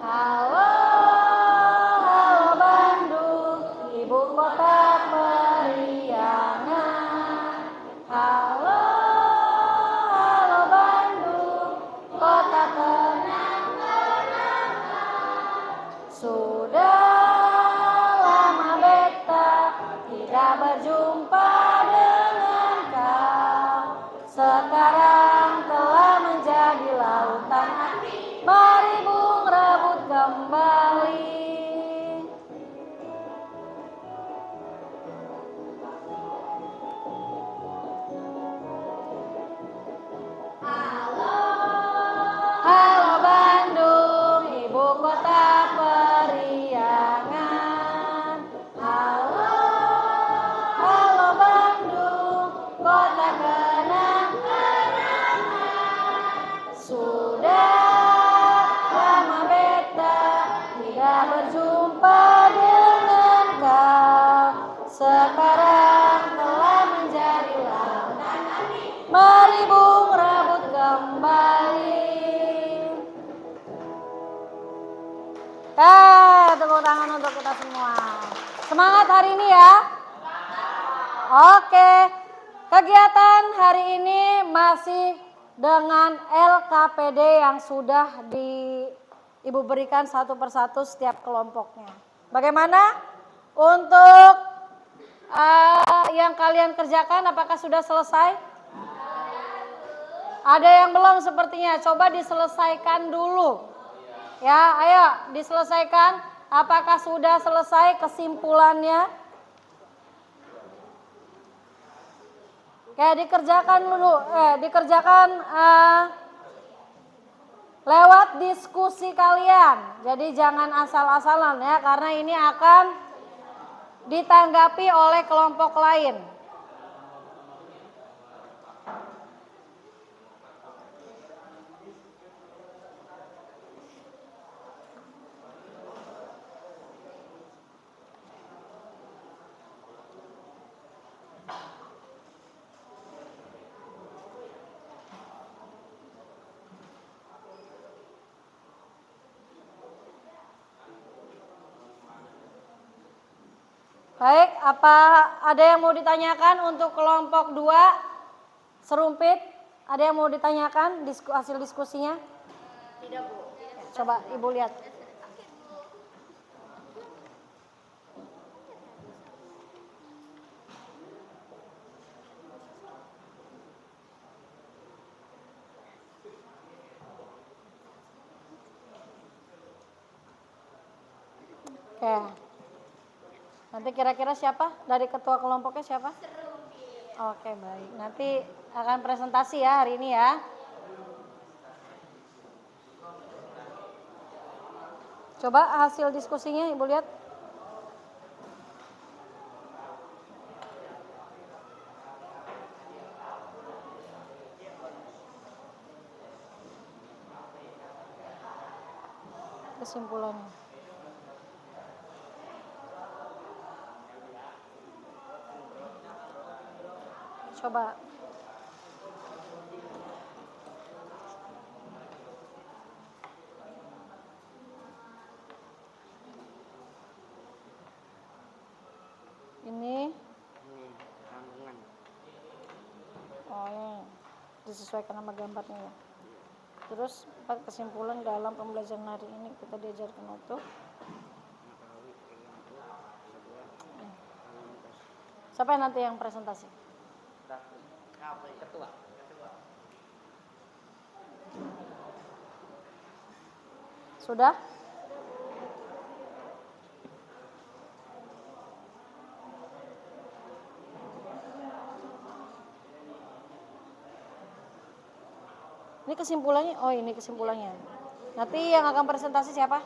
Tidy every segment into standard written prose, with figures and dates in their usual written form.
Halo, halo Bandung, ibu kota periangan. Halo, halo Bandung, kota kenang-kenangan. Sudah lama beta tidak berjumpa dengan kau. Sekarang telah menjadi lautan hati. Mari bung rebut kembali. Halo, halo Bandung, ibu kota periangan. Halo, halo Bandung, kota kenang-kenangan. Sudah lama beta tidak berjumpa dengan kau. Sekarang telah menjadi lautan hati. Mari bung rebut kembali. Tepuk tangan untuk kita semua. Semangat hari ini ya. Oke, kegiatan hari ini masih dengan LKPD yang sudah Ibu berikan satu persatu setiap kelompoknya. Bagaimana untuk yang kalian kerjakan, apakah sudah selesai? Ada yang belum sepertinya, coba diselesaikan dulu. Ya, ayo diselesaikan. Apakah sudah selesai kesimpulannya? Oke, dikerjakan dulu. Dikerjakan lewat diskusi kalian. Jadi jangan asal-asalan ya, karena ini akan ditanggapi oleh kelompok lain. Baik, apa ada yang mau ditanyakan untuk kelompok 2 serumpit? Ada yang mau ditanyakan hasil diskusinya? Tidak, Bu. Coba Ibu lihat. Oke. Nanti kira-kira siapa? Dari ketua kelompoknya siapa? Oke, baik. Nanti akan presentasi ya hari ini ya. Coba hasil diskusinya Ibu lihat. Kesimpulannya. Coba. Ini kandungan. Oh, ya. Disesuaikan sama gambarnya ya. Terus kesimpulan dalam pembelajaran hari ini kita diajarkan untuk siapa nanti yang presentasi? Ketua. Sudah? Ini kesimpulannya. Oh, ini kesimpulannya. Nanti yang akan presentasi siapa?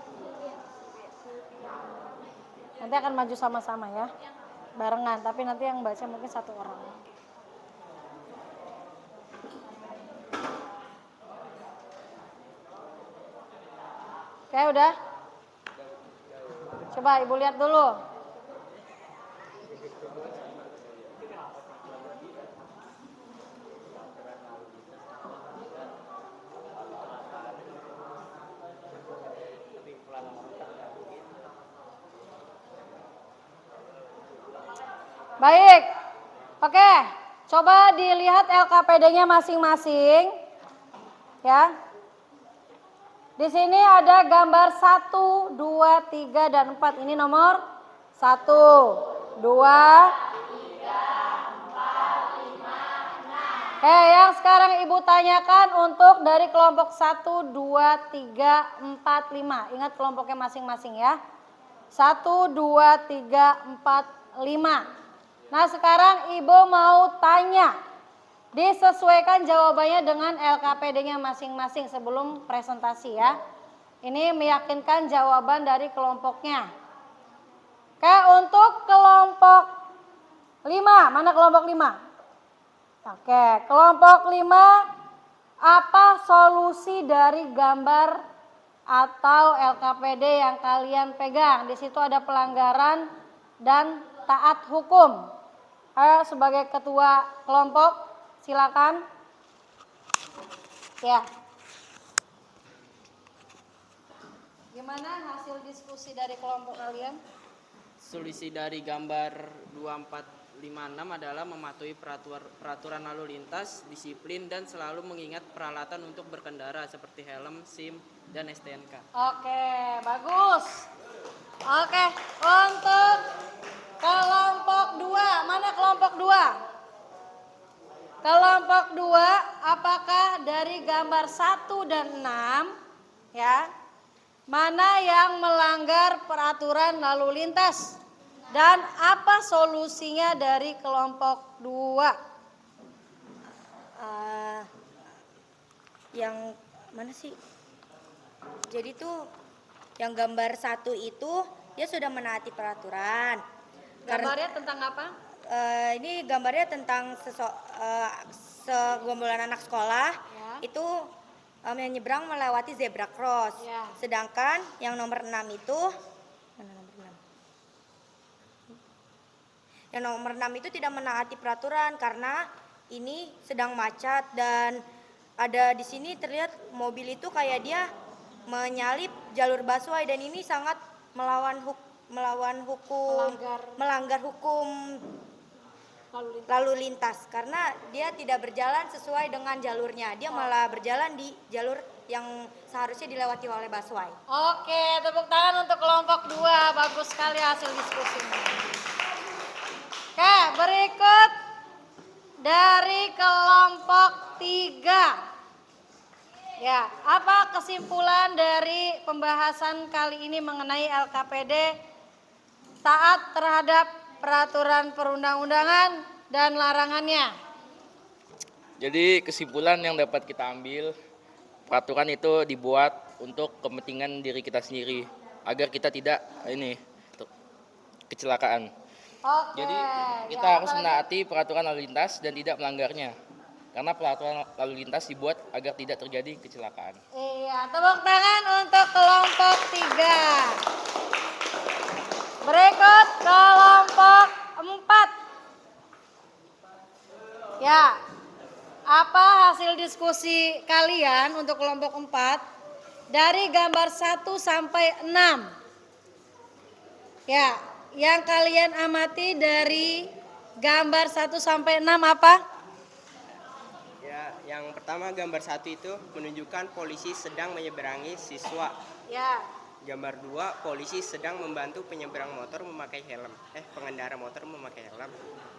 Nanti akan maju sama-sama ya. Barengan, tapi nanti yang baca mungkin satu orang. Oke, udah? Coba Ibu lihat dulu. Baik. Oke, coba dilihat LKPD-nya masing-masing. Ya. Di sini ada gambar 1, 2, 3, dan 4. Ini nomor 1, 2, 6. Oke, yang sekarang Ibu tanyakan untuk dari kelompok 1, 2, 3, 4, 5. Ingat kelompoknya masing-masing ya. 1, 2, 3, 4, 5. Nah sekarang Ibu mau tanya. Disesuaikan jawabannya dengan LKPD-nya masing-masing sebelum presentasi ya. Ini meyakinkan jawaban dari kelompoknya. Oke, untuk kelompok 5, mana kelompok 5? Oke, kelompok 5, apa solusi dari gambar atau LKPD yang kalian pegang? Di situ ada pelanggaran dan taat hukum. Ayo sebagai ketua kelompok silakan. Ya. Gimana hasil diskusi dari kelompok kalian? Solusi dari gambar 2456 adalah mematuhi peraturan lalu lintas, disiplin, dan selalu mengingat peralatan untuk berkendara seperti helm, SIM, dan STNK. Oke, bagus. Oke, untuk kelompok 2, mana kelompok 2? Kelompok 2, apakah dari gambar 1 dan 6 ya, mana yang melanggar peraturan lalu lintas dan apa solusinya dari kelompok 2? Yang mana sih? Jadi tuh yang gambar 1 itu dia sudah menaati peraturan. Gambarnya tentang apa? Ini gambarnya tentang segombolan anak sekolah Ya. itu menyeberang melewati zebra cross. Ya. Sedangkan yang nomor 6 itu mana nomor 6? Yang nomor 6 itu tidak menaati peraturan karena ini sedang macet dan ada di sini terlihat mobil itu kayak dia menyalip jalur busway dan ini sangat melanggar hukum lalu lintas karena dia tidak berjalan sesuai dengan jalurnya. Dia malah berjalan di jalur yang seharusnya dilewati oleh busway. Oke, tepuk tangan untuk kelompok 2. Bagus sekali hasil diskusinya. Oke, berikut dari kelompok 3. Ya, apa kesimpulan dari pembahasan kali ini mengenai LKPD taat terhadap peraturan perundang-undangan dan larangannya? Jadi kesimpulan yang dapat kita ambil, peraturan itu dibuat untuk kepentingan diri kita sendiri agar kita tidak kecelakaan. Oke. Jadi kita harus menaati peraturan lalu lintas dan tidak melanggarnya. Karena peraturan lalu lintas dibuat agar tidak terjadi kecelakaan. Iya, tepuk tangan untuk kelompok 3. Berikut kelompok 4. Ya, apa hasil diskusi kalian untuk kelompok 4 dari gambar 1 sampai 6? Ya, yang kalian amati dari gambar 1 sampai 6 apa? Ya, yang pertama gambar 1 itu menunjukkan polisi sedang menyeberangi siswa. Ya. Gambar 2, polisi sedang membantu penyeberang motor memakai helm. Pengendara motor memakai helm.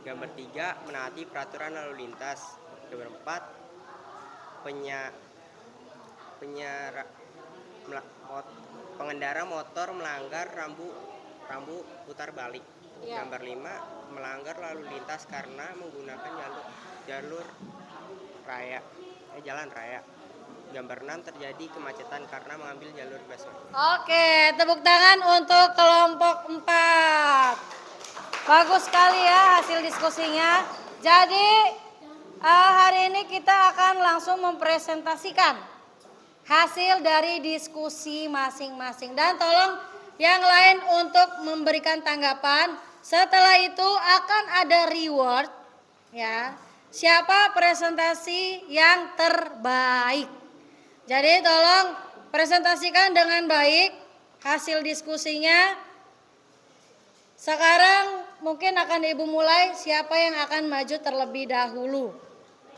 Gambar 3, menaati peraturan lalu lintas. Gambar 4, pengendara motor melanggar rambu putar balik. Ya. Gambar 5, melanggar lalu lintas karena menggunakan jalan raya. Gambar 6, terjadi kemacetan karena mengambil jalur busway. Oke, tepuk tangan untuk kelompok 4. Bagus sekali ya hasil diskusinya. Jadi hari ini kita akan langsung mempresentasikan hasil dari diskusi masing-masing. Dan tolong yang lain untuk memberikan tanggapan. Setelah itu akan ada reward ya. Siapa presentasi yang terbaik. Jadi tolong presentasikan dengan baik hasil diskusinya. Sekarang mungkin akan Ibu mulai siapa yang akan maju terlebih dahulu.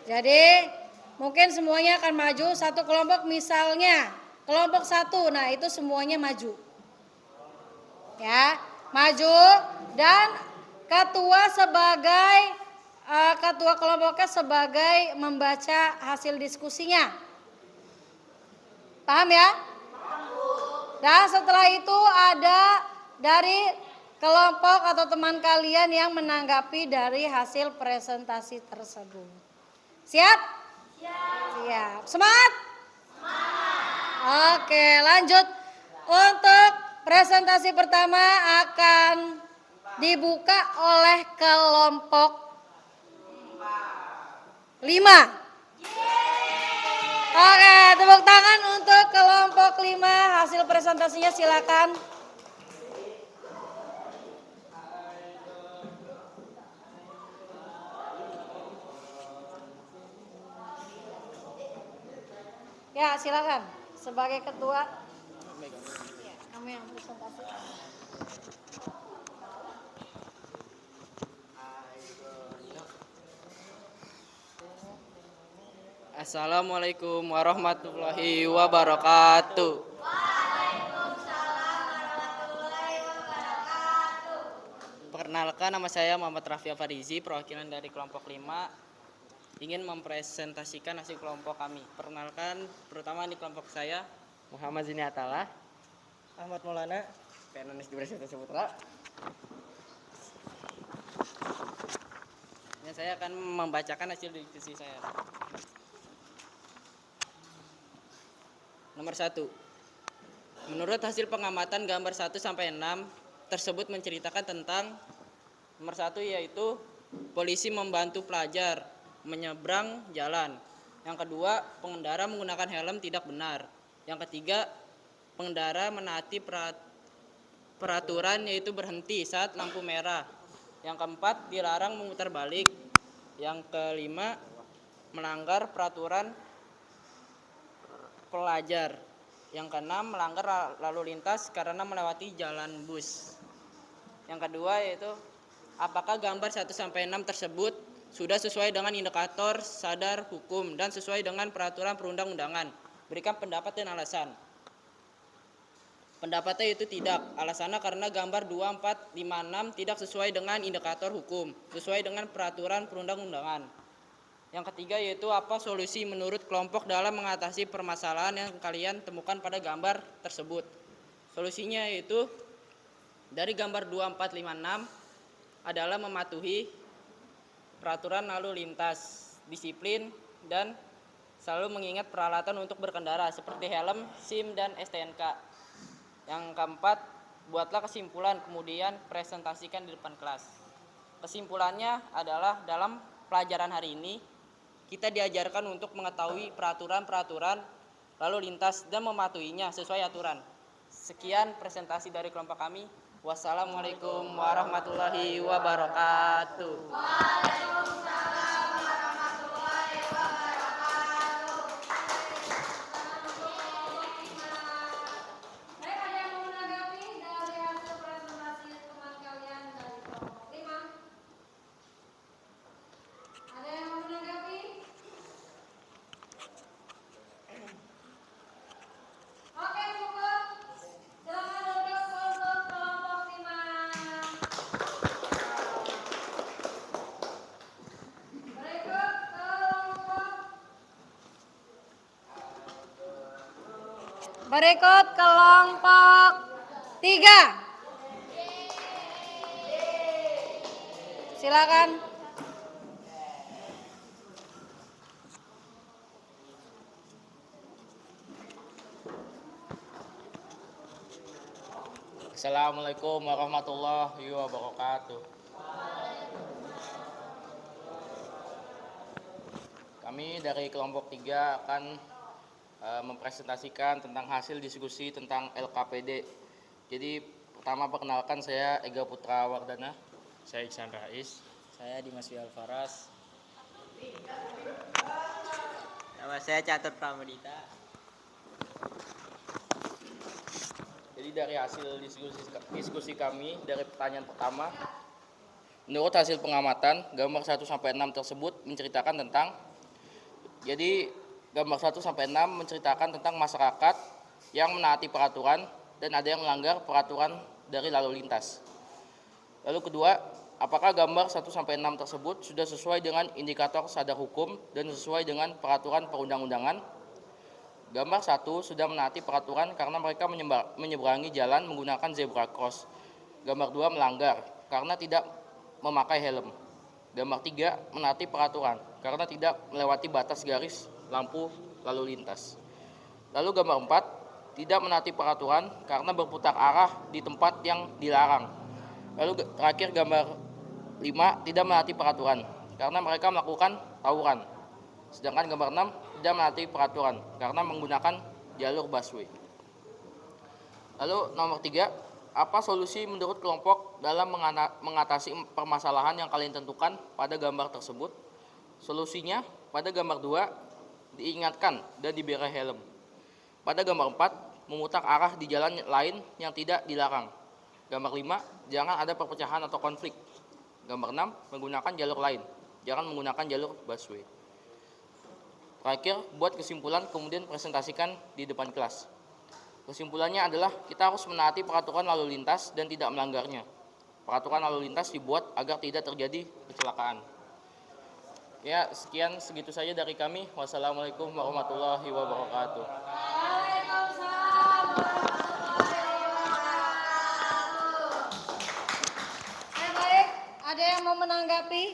Jadi mungkin semuanya akan maju satu kelompok, misalnya kelompok 1, nah itu semuanya maju. Ya, maju dan ketua kelompoknya sebagai membaca hasil diskusinya. Paham ya? Dan setelah itu ada dari kelompok atau teman kalian yang menanggapi dari hasil presentasi tersebut. Siap? Siap. Semangat? Oke, lanjut. Untuk presentasi pertama akan dibuka oleh kelompok 5. Oke, tepuk tangan untuk kelompok 5. Hasil presentasinya silakan. Ya, silakan. Sebagai ketua, ya, kamu yang presentasi. Assalamualaikum warahmatullahi wabarakatuh. Perkenalkan, nama saya Muhammad Raffi Farizi, perwakilan dari kelompok 5. Ingin mempresentasikan hasil kelompok kami. Perkenalkan, pertama di kelompok saya Muhammad Zini Atala, Ahmad Maulana, Penonis di Presentasi Putra. Dan saya akan membacakan hasil diskusi saya. Nomor 1. Menurut hasil pengamatan gambar 1 sampai 6 tersebut menceritakan tentang nomor 1 yaitu polisi membantu pelajar menyeberang jalan. Yang kedua, pengendara menggunakan helm tidak benar. Yang ketiga, pengendara menaati peraturan yaitu berhenti saat lampu merah. Yang keempat, dilarang memutar balik. Yang kelima, melanggar peraturan pelajar. Yang keenam, melanggar lalu lintas karena melewati jalan bus. Yang kedua yaitu apakah gambar 1 sampai 6 tersebut sudah sesuai dengan indikator sadar hukum dan sesuai dengan peraturan perundang-undangan. Berikan pendapat dan alasan. Pendapatnya itu tidak. Alasannya karena gambar 2, 4, 5, 6 tidak sesuai dengan indikator hukum, sesuai dengan peraturan perundang-undangan. Yang ketiga yaitu apa solusi menurut kelompok dalam mengatasi permasalahan yang kalian temukan pada gambar tersebut. Solusinya yaitu dari gambar 2, 4, 5, 6 adalah mematuhi peraturan lalu lintas, disiplin, dan selalu mengingat peralatan untuk berkendara seperti helm, SIM, dan STNK. Yang keempat, buatlah kesimpulan kemudian presentasikan di depan kelas. Kesimpulannya adalah dalam pelajaran hari ini kita diajarkan untuk mengetahui peraturan-peraturan lalu lintas dan mematuhinya sesuai aturan. Sekian presentasi dari kelompok kami. Wassalamualaikum warahmatullahi wabarakatuh. Baik, ada yang mau menanggapi dari hasil presentasi teman kalian dari kelompok 5? Ada yang mau menanggapi? Oke, cukup. Silakan duduk untuk kelompok 5. Berikut kelompok 3. Silakan. Assalamualaikum warahmatullahi wabarakatuh. Kami dari kelompok 3 akan mempresentasikan tentang hasil diskusi tentang LKPD. Jadi pertama perkenalkan, saya Ega Putra Wardana. saya Iksan Rais, Saya Dimas Alfaras. Nama saya Catur Pramudita. Jadi dari hasil diskusi kami, dari pertanyaan pertama, Menurut hasil pengamatan, gambar 1 sampai 6 tersebut menceritakan tentang gambar 1 sampai 6 menceritakan tentang masyarakat yang menaati peraturan dan ada yang melanggar peraturan dari lalu lintas. Lalu kedua, apakah gambar 1 sampai 6 tersebut sudah sesuai dengan indikator sadar hukum dan sesuai dengan peraturan perundang-undangan? Gambar 1 sudah menaati peraturan karena mereka menyeberangi jalan menggunakan zebra cross. Gambar 2 melanggar karena tidak memakai helm. Gambar 3 menaati peraturan karena tidak melewati batas garis lampu lalu lintas. Lalu gambar 4 tidak menaati peraturan karena berputar arah di tempat yang dilarang. Lalu terakhir gambar 5 tidak menaati peraturan karena mereka melakukan tawuran. Sedangkan gambar 6 tidak menaati peraturan karena menggunakan jalur busway. Lalu nomor 3, apa solusi menurut kelompok dalam mengatasi permasalahan yang kalian tentukan pada gambar tersebut? Solusinya, pada gambar 2 diingatkan dan diberi helm. Pada gambar 4 memutar arah di jalan lain yang tidak dilarang. Gambar 5 jangan ada perpecahan atau konflik. Gambar 6 menggunakan jalur lain, jangan menggunakan jalur busway. Terakhir, buat kesimpulan kemudian presentasikan di depan kelas. Kesimpulannya adalah kita harus menaati peraturan lalu lintas dan tidak melanggarnya. Peraturan lalu lintas dibuat agar tidak terjadi kecelakaan. Ya, segitu saja dari kami. Wassalamualaikum warahmatullahi wabarakatuh. Waalaikumsalam warahmatullahi wabarakatuh. Baik, ada yang mau menanggapi?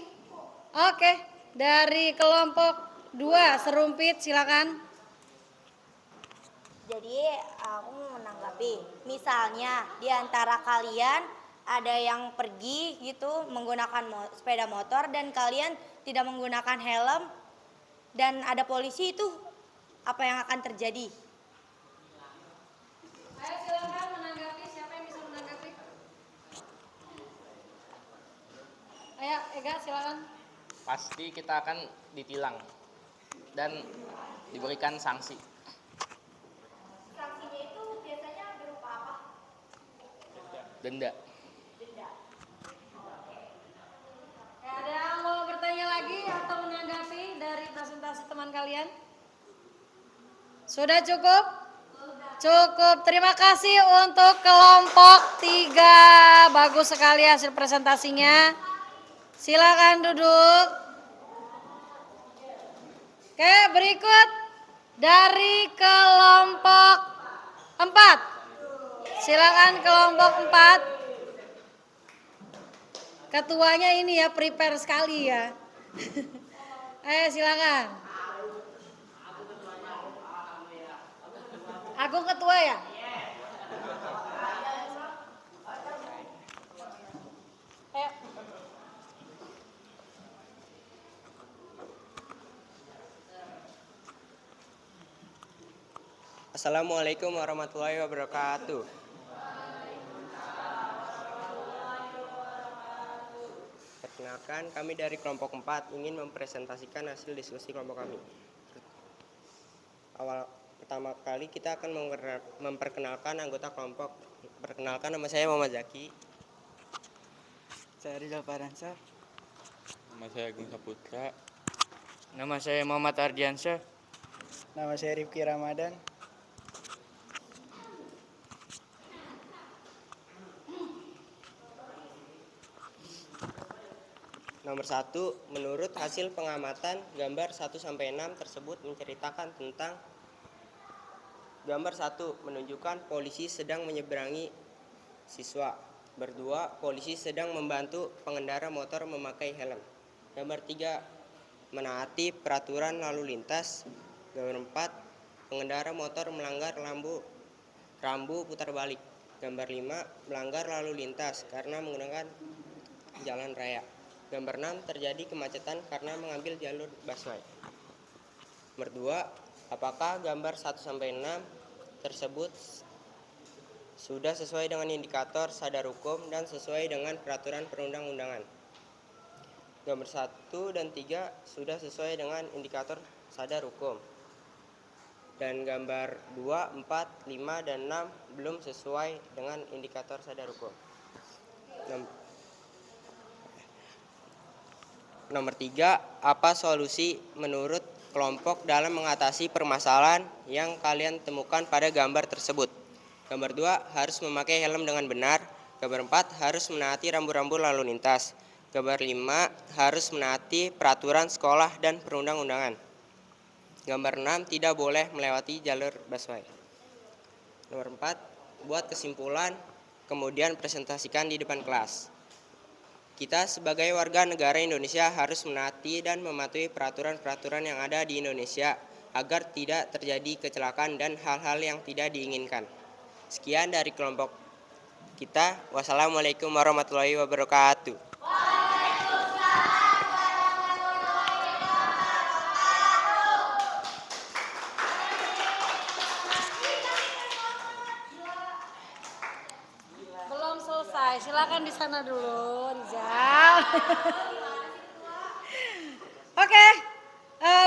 Oke, dari kelompok 2, Serumpit, silakan. Jadi aku mau menanggapi, misalnya di antara kalian ada yang pergi gitu menggunakan sepeda motor dan kalian tidak menggunakan helm dan ada polisi, itu apa yang akan terjadi? Ayo silakan menanggapi, siapa yang bisa menanggapi? Ayo Ega silakan. Pasti kita akan ditilang dan diberikan sanksi. Sanksinya itu biasanya berupa apa? Denda. Ada yang mau bertanya lagi atau menanggapi dari presentasi teman kalian? Sudah cukup? Cukup. Terima kasih untuk kelompok 3. Bagus sekali hasil presentasinya. Silakan duduk. Oke, berikut dari kelompok 4. Silakan kelompok 4. Ketuanya ini ya prepare sekali ya. Ayo silakan. Agung ketua ya? Ayo. Assalamualaikum warahmatullahi wabarakatuh. Perkenalkan, kami dari kelompok 4 ingin mempresentasikan hasil diskusi kelompok kami. Pertama kali kita akan memperkenalkan anggota kelompok. Perkenalkan, nama saya Muhammad Zaki. Saya Rizal Faransa. Nama saya Agung Saputra. Nama saya Muhammad Ardiansyah. Nama saya Rifki Ramadan. Nomor 1, menurut hasil pengamatan, gambar 1-6 tersebut menceritakan tentang gambar 1 menunjukkan polisi sedang menyeberangi siswa. Berdua, polisi sedang membantu pengendara motor memakai helm. Gambar 3, menaati peraturan lalu lintas. Gambar 4, pengendara motor melanggar rambu putar balik. Gambar 5, melanggar lalu lintas karena menggunakan jalan raya. Gambar 6, terjadi kemacetan karena mengambil jalur busway. Nomor 2, apakah gambar 1-6 tersebut sudah sesuai dengan indikator sadar hukum dan sesuai dengan peraturan perundang-undangan? Gambar 1 dan 3 sudah sesuai dengan indikator sadar hukum. Dan gambar 2, 4, 5, dan 6 belum sesuai dengan indikator sadar hukum. Nomor 3, apa solusi menurut kelompok dalam mengatasi permasalahan yang kalian temukan pada gambar tersebut? Gambar 2, harus memakai helm dengan benar. Gambar 4, harus menaati rambu-rambu lalu lintas. Gambar 5, harus menaati peraturan sekolah dan perundang-undangan. Gambar 6, tidak boleh melewati jalur busway. Nomor 4, buat kesimpulan, kemudian presentasikan di depan kelas. Kita sebagai warga negara Indonesia harus menaati dan mematuhi peraturan-peraturan yang ada di Indonesia agar tidak terjadi kecelakaan dan hal-hal yang tidak diinginkan. Sekian dari kelompok kita. Wassalamualaikum warahmatullahi wabarakatuh. Belum selesai, silakan di sana dulu, Rizal. Oke,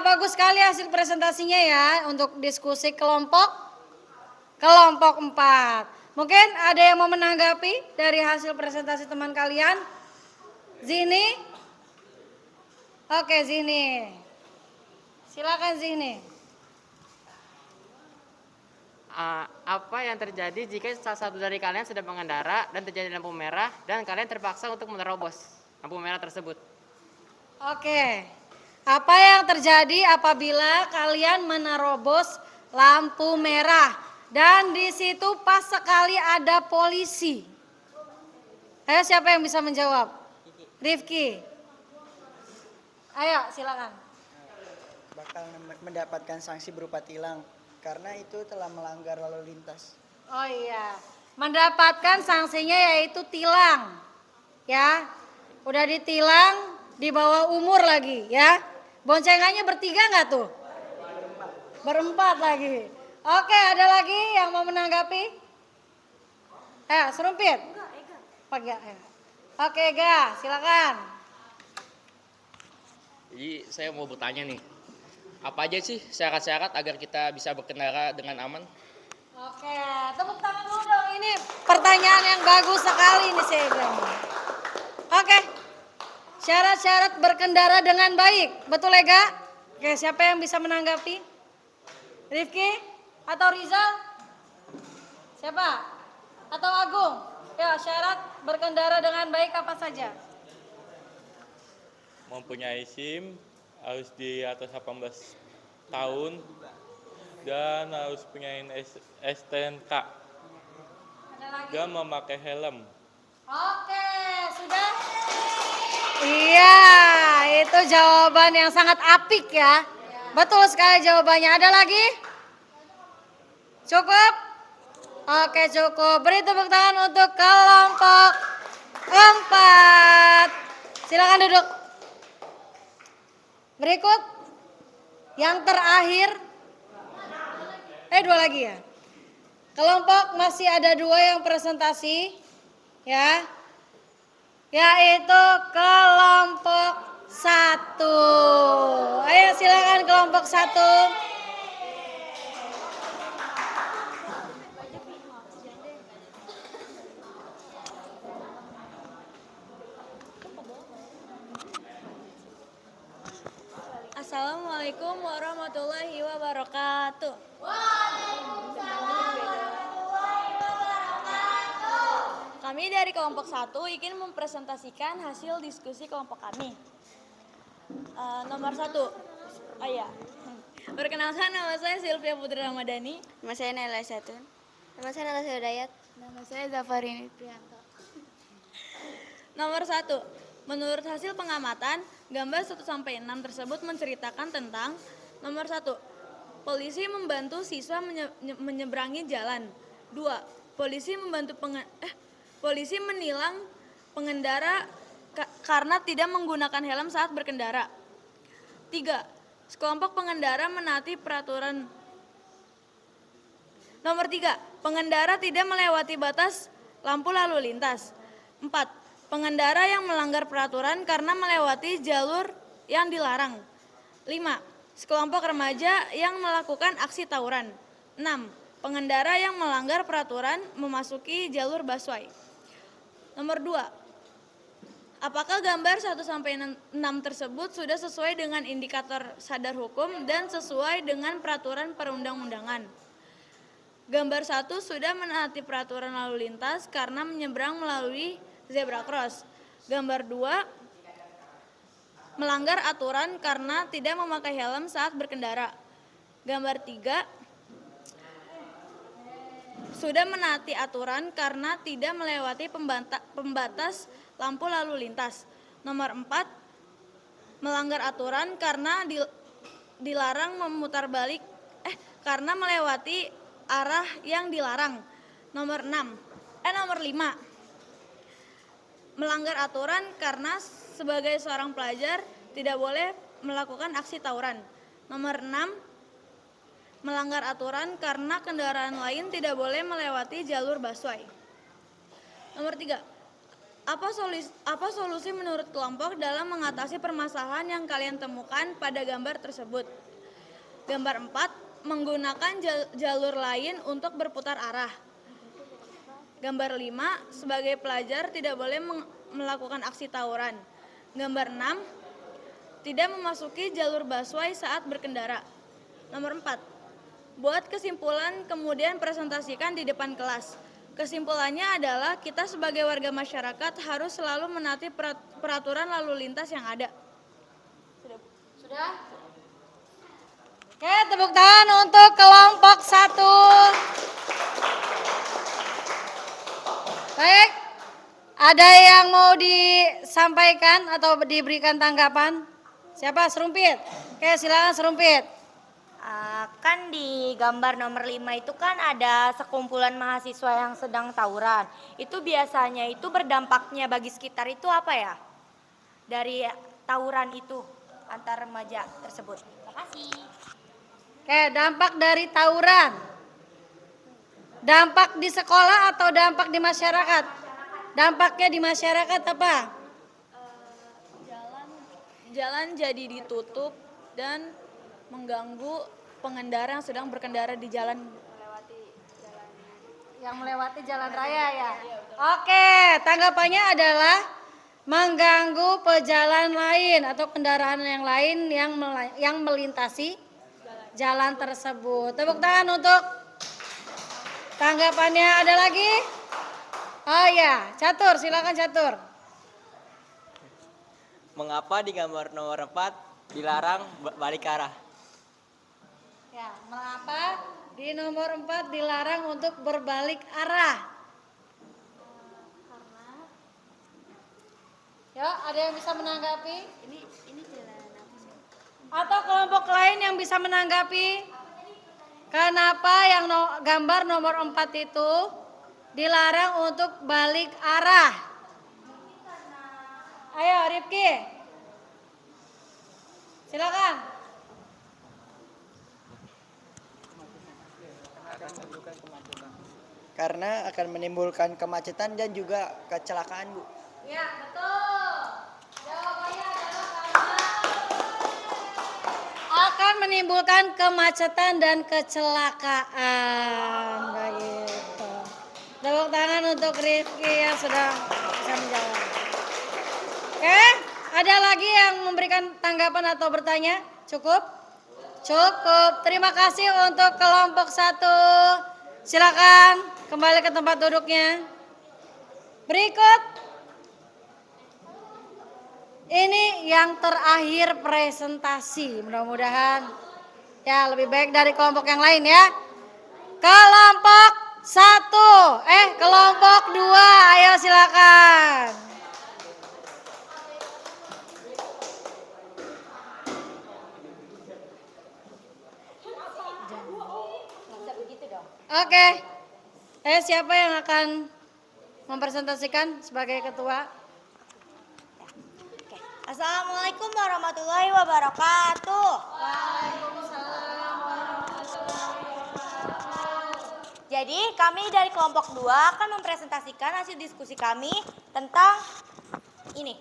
bagus sekali hasil presentasinya ya untuk diskusi kelompok 4. Mungkin ada yang mau menanggapi dari hasil presentasi teman kalian? Zini? Oke, Zini. Silakan Zini. Apa yang terjadi jika salah satu dari kalian sedang mengendara dan terjadi lampu merah dan kalian terpaksa untuk menerobos lampu merah tersebut? Oke. Apa yang terjadi apabila kalian menerobos lampu merah dan di situ pas sekali ada polisi? Ayo, siapa yang bisa menjawab? Rifki. Ayo, silakan. Bakal mendapatkan sanksi berupa tilang karena itu telah melanggar lalu lintas. Oh iya, mendapatkan sanksinya yaitu tilang. Ya, udah ditilang, di bawah umur lagi ya. Boncengannya bertiga nggak tuh? Berempat lagi. Oke, ada lagi yang mau menanggapi? Ayo, Serumpit. Ega. Oke, Ega, silakan. Jadi saya mau bertanya nih, apa aja sih syarat-syarat agar kita bisa berkendara dengan aman? Oke, tepuk tangan dulu dong. Ini pertanyaan yang bagus sekali nih Ega. Oke, syarat-syarat berkendara dengan baik. Betul Ega? Oke, siapa yang bisa menanggapi? Rifki? Atau Rizal? Siapa? Atau Agung? Ya, syarat berkendara dengan baik apa saja? Mempunyai SIM, harus di atas 18 tahun, dan harus punya STNK, Ada lagi? dan memakai helm. Oke, sudah? Iya, itu jawaban yang sangat apik ya. Betul sekali jawabannya. Ada lagi? Cukup? Oke, cukup. Beri tepuk tangan untuk kelompok 4. Silakan duduk. Berikut yang terakhir. 2 lagi ya. Kelompok masih ada 2 yang presentasi. Ya. Yaitu kelompok 1. Ayo silakan kelompok 1. Assalamualaikum warahmatullahi wabarakatuh. Kami dari kelompok 1 ingin mempresentasikan hasil diskusi kelompok kami. Nomor 1. Oh iya. Perkenalkan, nama saya Sylvia Putri Ramadhani. Nama saya Naila Satun. Nama saya Naila Hidayat. Nama saya Zafarini Priyanto. Nomor 1. Menurut hasil pengamatan, gambar 1-6 tersebut menceritakan tentang nomor 1. Polisi membantu siswa menyeberangi jalan. 2. Polisi menilang pengendara karena tidak menggunakan helm saat berkendara. 3. Sekelompok pengendara menaati peraturan. Nomor 3. Pengendara tidak melewati batas lampu lalu lintas. 4. Pengendara yang melanggar peraturan karena melewati jalur yang dilarang. 5. Sekelompok remaja yang melakukan aksi tawuran. 6. Pengendara yang melanggar peraturan memasuki jalur busway. Nomor 2. Apakah gambar 1 sampai 6 tersebut sudah sesuai dengan indikator sadar hukum dan sesuai dengan peraturan perundang-undangan? Gambar 1 sudah menaati peraturan lalu lintas karena menyeberang melalui zebra cross. Gambar 2 melanggar aturan karena tidak memakai helm saat berkendara. Gambar 3 sudah menaati aturan karena tidak melewati pembatas lampu lalu lintas. Nomor 4 melanggar aturan karena dilarang memutar balik karena melewati arah yang dilarang. Nomor 5 melanggar aturan karena sebagai seorang pelajar tidak boleh melakukan aksi tawuran. Nomor 6 melanggar aturan karena kendaraan lain tidak boleh melewati jalur busway. Nomor 3, apa solusi menurut kelompok dalam mengatasi permasalahan yang kalian temukan pada gambar tersebut? Gambar 4, menggunakan jalur lain untuk berputar arah. Gambar 5, sebagai pelajar tidak boleh melakukan aksi tawuran. Gambar 6, tidak memasuki jalur busway saat berkendara. Nomor 4, buat kesimpulan kemudian presentasikan di depan kelas. Kesimpulannya adalah kita sebagai warga masyarakat harus selalu menaati peraturan lalu lintas yang ada. Sudah? Oke, tepuk tangan untuk kelompok 1. Baik, ada yang mau disampaikan atau diberikan tanggapan? Siapa? Serumpit. Oke, silakan Serumpit. Kan di gambar nomor 5 itu kan ada sekumpulan mahasiswa yang sedang tawuran. Itu biasanya itu berdampaknya bagi sekitar itu apa ya? Dari tawuran itu antar remaja tersebut. Terima kasih. Oke, dampak dari tawuran. Dampak di sekolah atau dampak di masyarakat? Dampaknya di masyarakat apa? Jalan jadi ditutup dan mengganggu pengendara yang sedang berkendara di jalan melewati jalan raya ya. Oke, tanggapannya adalah mengganggu pejalan lain atau kendaraan yang lain yang melintasi jalan tersebut. Tepuk tangan untuk tanggapannya. Ada lagi? Oh ya, Catur, silakan Catur. Mengapa di gambar nomor 4 dilarang balik arah? Ya, mengapa di nomor 4 dilarang untuk berbalik arah? Ya, ada yang bisa menanggapi? Ini jalan apa sih? Atau kelompok lain yang bisa menanggapi? Kenapa yang gambar nomor 4 itu dilarang untuk balik arah? Ayo Rifki. Silakan. Karena akan menimbulkan kemacetan dan juga kecelakaan, Bu. Ya, betul. Jawabannya adalah karena akan menimbulkan kemacetan dan kecelakaan. Begitu. Tepuk tangan untuk Rifki yang sudah bisa menjawab. Oke, ada lagi yang memberikan tanggapan atau bertanya? Cukup? Cukup. Terima kasih untuk kelompok 1. Silakan kembali ke tempat duduknya. Berikut. Ini yang terakhir presentasi. Mudah-mudahan ya lebih baik dari kelompok yang lain ya. Kelompok 1. Kelompok 2. Ayo silakan. Oke. Siapa yang akan mempresentasikan sebagai ketua? Assalamualaikum warahmatullahi wabarakatuh. Jadi kami dari kelompok 2 akan mempresentasikan hasil diskusi kami tentang ini.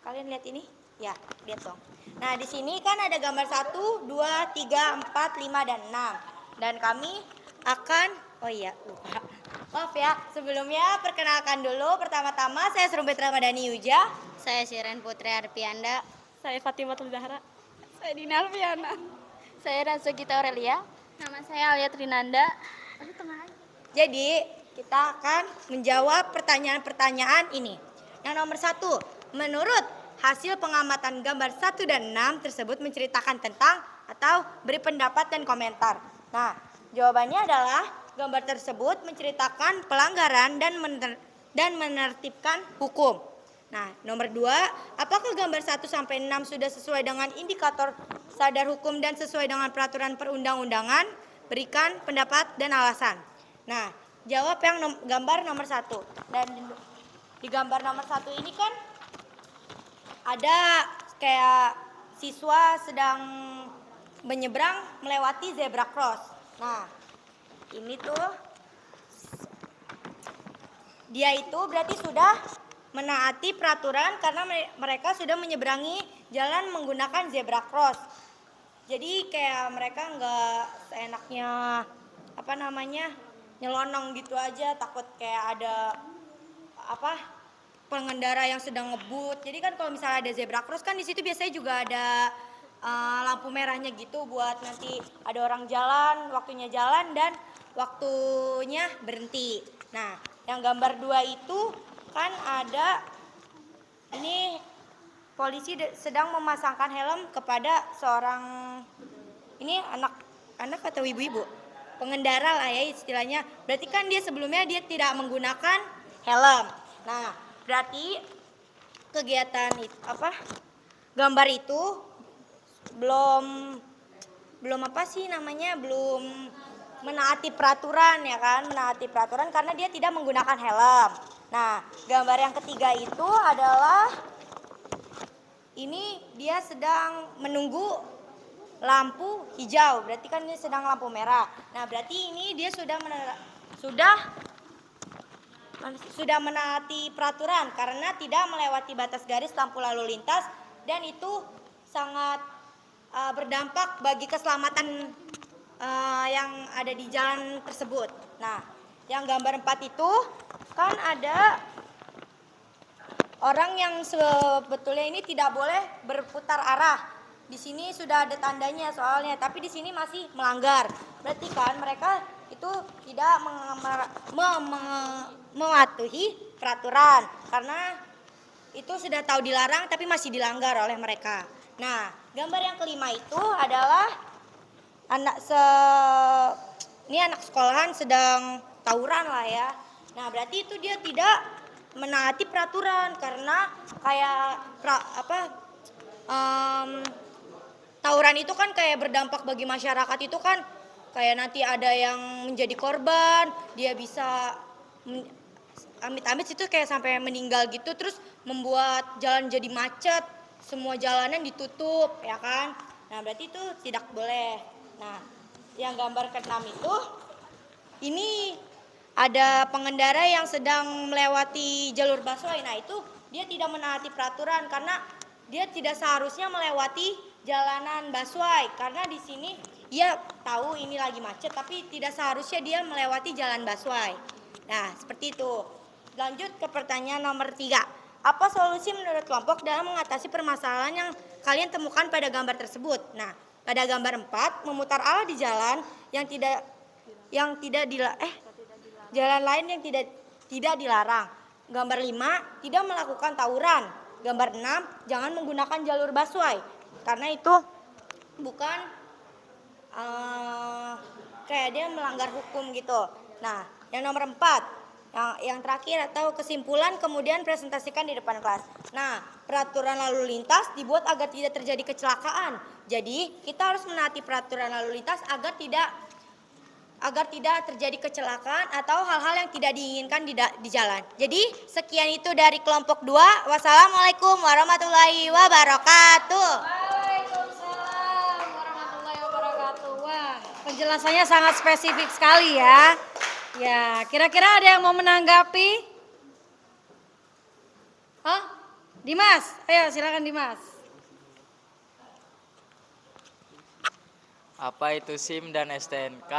Kalian lihat ini? Ya, lihat dong. Nah, di sini kan ada gambar 1, 2, 3, 4, 5, dan 6. Dan kami akan, lupa. Maaf ya, sebelumnya perkenalkan dulu. Pertama-tama saya Serumbet Ramadhani Yuja. Saya Siren Putri Arpianda. Saya Fatimah Zahra. Saya Dina Alfiana. Saya Ransugita Aurelia. Nama saya Alia Trinanda. Jadi, kita akan menjawab pertanyaan-pertanyaan ini. Yang nomor 1, menurut hasil pengamatan gambar 1 dan 6 tersebut menceritakan tentang atau beri pendapat dan komentar. Nah, jawabannya adalah gambar tersebut menceritakan pelanggaran dan menertibkan hukum. Nah, nomor 2, apakah gambar 1 sampai 6 sudah sesuai dengan indikator sadar hukum dan sesuai dengan peraturan perundang-undangan? Berikan pendapat dan alasan. Nah, jawab yang gambar nomor 1. Dan di gambar nomor 1 ini kan ada kayak siswa sedang menyeberang melewati zebra cross. Nah, ini tuh dia itu berarti sudah menaati peraturan karena mereka sudah menyeberangi jalan menggunakan zebra cross. Jadi kayak mereka nggak seenaknya nyelonong gitu aja, takut kayak ada pengendara yang sedang ngebut. Jadi kan kalau misalnya ada zebra cross kan di situ biasanya juga ada lampu merahnya gitu buat nanti ada orang jalan, waktunya jalan dan waktunya berhenti. Nah, yang gambar 2 itu kan ada ini polisi sedang memasangkan helm kepada seorang ini anak atau ibu-ibu pengendara lah ya istilahnya. Berarti kan dia sebelumnya dia tidak menggunakan helm. Nah, berarti kegiatan gambar itu belum menaati peraturan ya kan, menaati peraturan karena dia tidak menggunakan helm. Nah, gambar yang ketiga itu adalah ini dia sedang menunggu lampu hijau, berarti kan dia sedang lampu merah. Nah, berarti ini dia sudah menaati peraturan karena tidak melewati batas garis lampu lalu lintas dan itu sangat berdampak bagi keselamatan yang ada di jalan tersebut. Nah, yang gambar 4 itu kan ada orang yang sebetulnya ini tidak boleh berputar arah. Di sini sudah ada tandanya soalnya, tapi di sini masih melanggar. Berarti kan mereka itu tidak mematuhi peraturan karena itu sudah tahu dilarang tapi masih dilanggar oleh mereka. Nah, gambar yang kelima itu adalah anak sekolahan sedang tawuran lah ya. Nah, berarti itu dia tidak menaati peraturan karena kayak tawuran itu kan kayak berdampak bagi masyarakat itu kan kayak nanti ada yang menjadi korban, dia bisa amit-amit itu kayak sampai meninggal gitu, terus membuat jalan jadi macet, semua jalanan ditutup ya kan. Nah, berarti itu tidak boleh. Nah, yang gambar ke-6 itu ini ada pengendara yang sedang melewati jalur busway. Nah, itu dia tidak menaati peraturan karena dia tidak seharusnya melewati jalanan busway karena di sini dia tahu ini lagi macet tapi tidak seharusnya dia melewati jalan busway. Nah, seperti itu. Lanjut ke pertanyaan nomor 3. Apa solusi menurut kelompok dalam mengatasi permasalahan yang kalian temukan pada gambar tersebut? Nah, pada gambar 4 memutar arah di jalan jalan lain yang tidak dilarang. Gambar 5 tidak melakukan tawuran. Gambar 6 jangan menggunakan jalur busway karena itu bukan kayak dia melanggar hukum gitu. Nah, yang nomor 4 yang terakhir atau kesimpulan kemudian presentasikan di depan kelas. Nah, peraturan lalu lintas dibuat agar tidak terjadi kecelakaan. Jadi, kita harus menaati peraturan lalu lintas agar tidak terjadi kecelakaan atau hal-hal yang tidak diinginkan di jalan. Jadi, sekian itu dari kelompok 2. Wassalamualaikum warahmatullahi wabarakatuh. Waalaikumsalam warahmatullahi wabarakatuh. Wah, penjelasannya sangat spesifik sekali ya. Ya, kira-kira ada yang mau menanggapi? Hah? Dimas, ayo silakan Dimas. Apa itu SIM dan STNK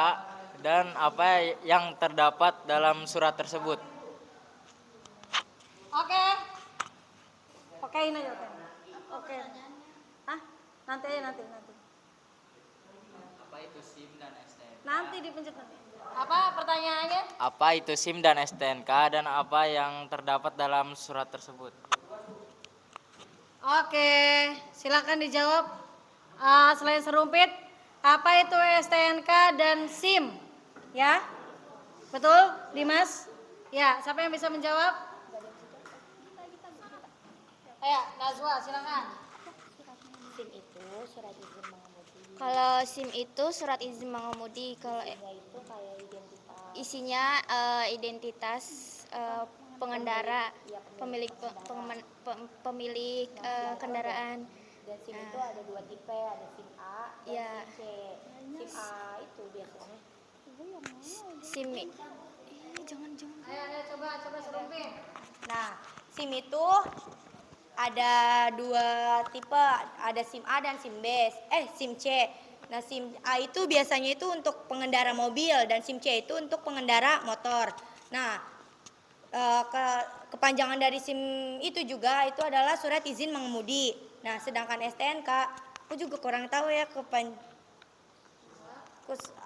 dan apa yang terdapat dalam surat tersebut. Oke. Okein aja, oke. Oke. Hah? Nanti. Apa itu SIM dan STNK? Nanti dipencet nanti. Apa pertanyaannya? Apa itu SIM dan STNK dan apa yang terdapat dalam surat tersebut? Oke, silakan dijawab. Selain serumpit, apa itu STNK dan SIM? Ya, betul, Dimas? Ya, siapa yang bisa menjawab? Ayo, Nazwa, silakan. Kalau SIM itu surat izin mengemudi. Kalau isinya identitas pengendara, pemilik kendaraan. Dan SIM itu ada 2 tipe, ada SIM A dan Ya. SIM C. SIM A itu biasanya. SIM jangan. Ayo, coba serumpit. Nah, SIM itu ada 2 tipe, ada SIM A dan SIM B, SIM C. Nah, SIM A itu biasanya itu untuk pengendara mobil dan SIM C itu untuk pengendara motor. Nah, kepanjangan dari SIM itu juga itu adalah surat izin mengemudi. Nah, sedangkan STNK, aku juga kurang tahu ya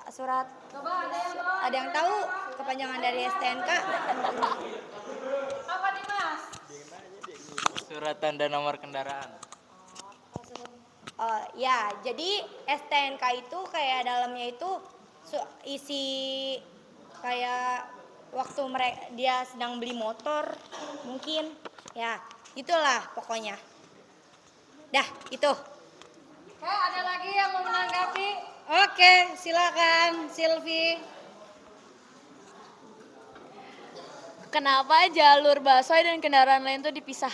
surat. Coba Ada yang tahu kepanjangan dari STNK? apa Dimas? Surat tanda nomor kendaraan. Ya, jadi STNK itu kayak dalamnya itu isi kayak waktu dia sedang beli motor mungkin. Ya, itulah pokoknya. Dah, itu. Oke, ada lagi yang mau menanggapi? Oke, silakan Silvi. Kenapa jalur busway dan kendaraan lain itu dipisah?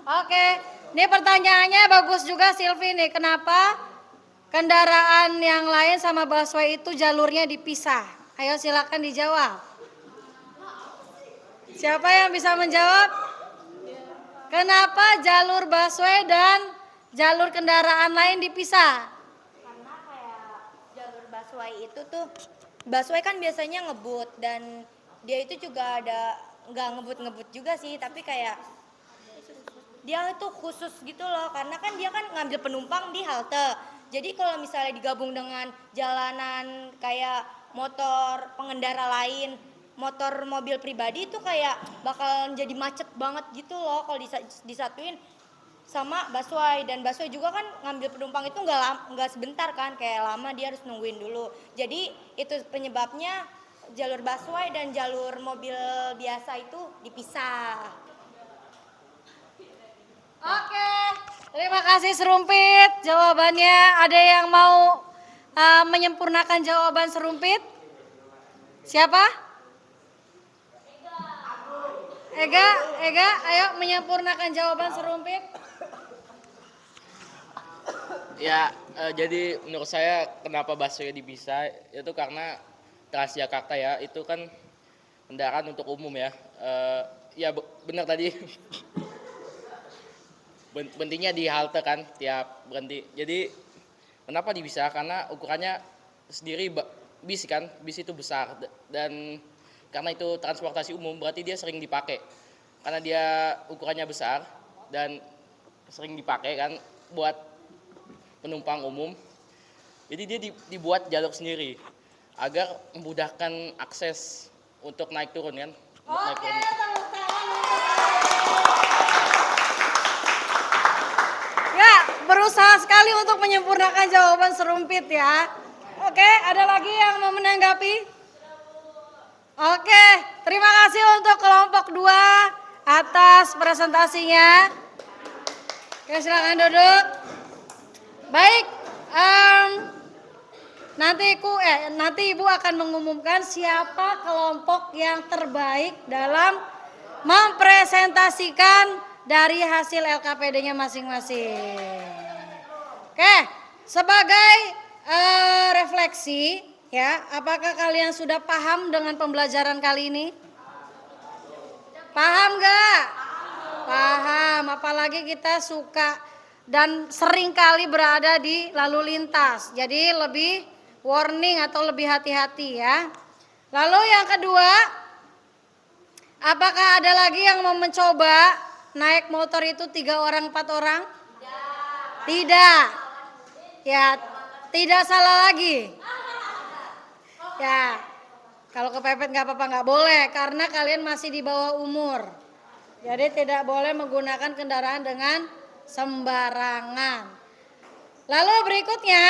Oke, ini pertanyaannya bagus juga Silvi nih. Kenapa kendaraan yang lain sama busway itu jalurnya dipisah? Ayo silakan dijawab. Siapa yang bisa menjawab? Kenapa jalur busway dan jalur kendaraan lain dipisah? Karena kayak jalur busway itu tuh, busway kan biasanya ngebut dan dia itu juga ada nggak ngebut juga sih, tapi kayak dia itu khusus gitu loh, karena kan dia kan ngambil penumpang di halte. Jadi kalau misalnya digabung dengan jalanan kayak motor pengendara lain, motor mobil pribadi itu kayak bakal jadi macet banget gitu loh kalau disatuin sama busway. Dan busway juga kan ngambil penumpang itu nggak sebentar kan, kayak lama dia harus nungguin dulu. Jadi itu penyebabnya jalur busway dan jalur mobil biasa itu dipisah. Oke, terima kasih Serumpit jawabannya. Ada yang mau menyempurnakan jawaban Serumpit? Siapa? Ega, ayo menyempurnakan jawaban Serumpit. Ya, jadi menurut saya kenapa busway dipisah itu karena Transjakarta ya, itu kan kendaraan untuk umum ya. Ya benar tadi. Berhentinya di halte kan, tiap berhenti. Jadi kenapa dipisah? Karena ukurannya sendiri bis kan, bis itu besar dan karena itu transportasi umum berarti dia sering dipakai. Karena dia ukurannya besar dan sering dipakai kan buat penumpang umum. Jadi dia dibuat jalur sendiri agar memudahkan akses untuk naik turun kan. Oke, tepuk tangan. Ya, berusaha sekali untuk menyempurnakan jawaban Serumpit ya. Oke, ada lagi yang mau menanggapi? Oke, terima kasih untuk kelompok 2 atas presentasinya. Oke, silakan duduk. Baik, nanti Ibu akan mengumumkan siapa kelompok yang terbaik dalam mempresentasikan dari hasil LKPD-nya masing-masing. Oke, sebagai refleksi ya, apakah kalian sudah paham dengan pembelajaran kali ini? Paham gak? Paham, apalagi kita suka dan sering kali berada di lalu lintas. Jadi lebih warning atau lebih hati-hati ya. Lalu yang kedua, apakah ada lagi yang mau mencoba naik motor itu 3 orang 4 orang? Tidak. Ya, tidak salah lagi. Ya, kalau kepepet nggak apa-apa, nggak boleh karena kalian masih di bawah umur. Jadi tidak boleh menggunakan kendaraan dengan sembarangan. Lalu berikutnya,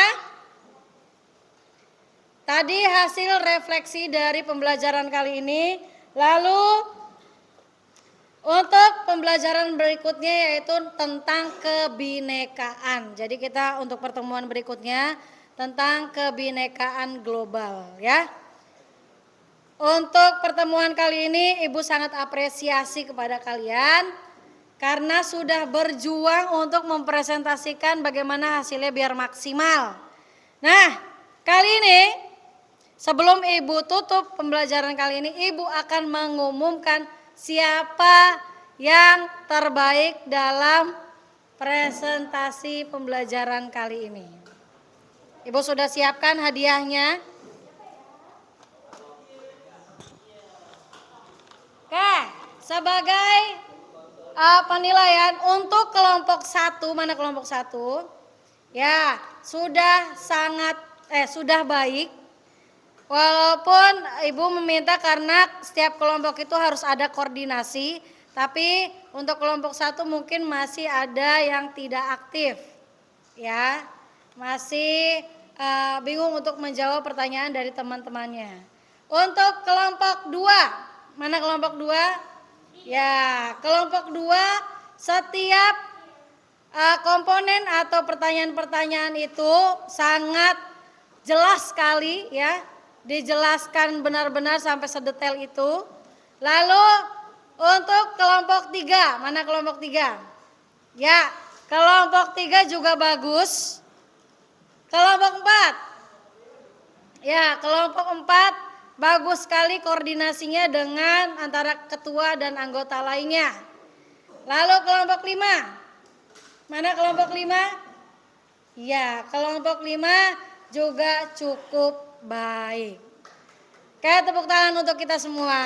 tadi hasil refleksi dari pembelajaran kali ini. Lalu untuk pembelajaran berikutnya yaitu tentang kebinekaan. Jadi kita untuk pertemuan berikutnya tentang kebinekaan global ya. Untuk pertemuan kali ini Ibu sangat apresiasi kepada kalian karena sudah berjuang untuk mempresentasikan bagaimana hasilnya biar maksimal. Nah, kali ini sebelum Ibu tutup pembelajaran kali ini, Ibu akan mengumumkan siapa yang terbaik dalam presentasi pembelajaran kali ini. Ibu sudah siapkan hadiahnya? Oke, sebagai penilaian untuk kelompok 1, mana kelompok 1? Ya, sudah baik. Walaupun Ibu meminta karena setiap kelompok itu harus ada koordinasi, tapi untuk kelompok 1 mungkin masih ada yang tidak aktif. Ya, masih bingung untuk menjawab pertanyaan dari teman-temannya. Untuk kelompok 2, mana kelompok 2? Ya, kelompok 2 setiap komponen atau pertanyaan-pertanyaan itu sangat jelas sekali ya, dijelaskan benar-benar sampai sedetail itu. Lalu untuk kelompok 3, mana kelompok 3? Ya, kelompok 3 juga bagus. Kelompok 4. Ya, kelompok 4 bagus sekali koordinasinya dengan antara ketua dan anggota lainnya. Lalu kelompok 5. Mana kelompok 5? Ya, kelompok 5 juga cukup baik. Oke, tepuk tangan untuk kita semua.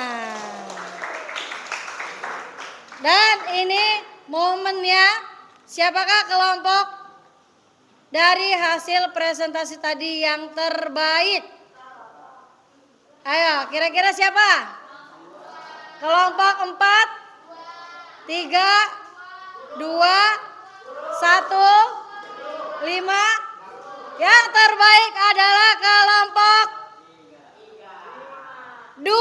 Dan ini momennya, siapakah kelompok dari hasil presentasi tadi yang terbaik? Ayo, kira-kira siapa? Kelompok 4, 3, 2, 1, 5. Yang terbaik adalah kelompok 2.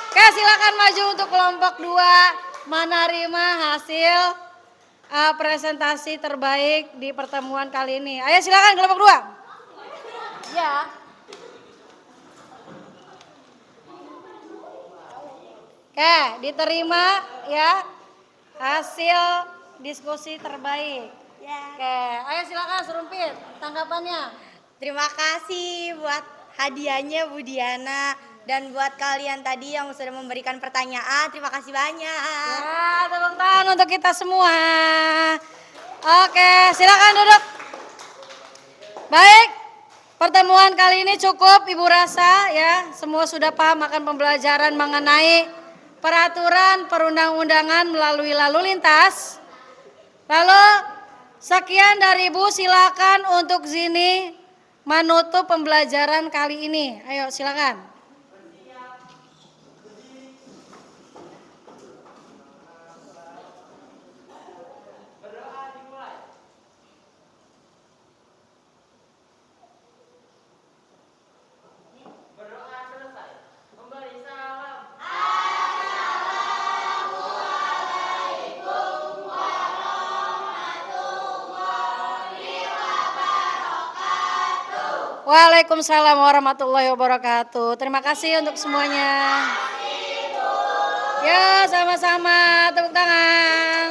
Oke, silakan maju untuk kelompok 2 menerima hasil presentasi terbaik di pertemuan kali ini. Ayo silakan kelompok 2. Ya. Oke, diterima ya hasil diskusi terbaik. Ya. Oke, ayo silakan Serumpit tanggapannya. Terima kasih buat hadiahnya Bu Diana dan buat kalian tadi yang sudah memberikan pertanyaan. Terima kasih banyak. Ya, tepuk tangan untuk kita semua. Oke, silakan duduk. Baik, pertemuan kali ini cukup Ibu rasa ya. Semua sudah paham akan pembelajaran mengenai peraturan perundang-undangan melalui lalu lintas. Lalu sekian dari Ibu, silakan untuk Zini menutup pembelajaran kali ini. Ayo silakan. Waalaikumsalam warahmatullahi wabarakatuh. Terima kasih untuk semuanya. Ya, sama-sama. Tepuk tangan.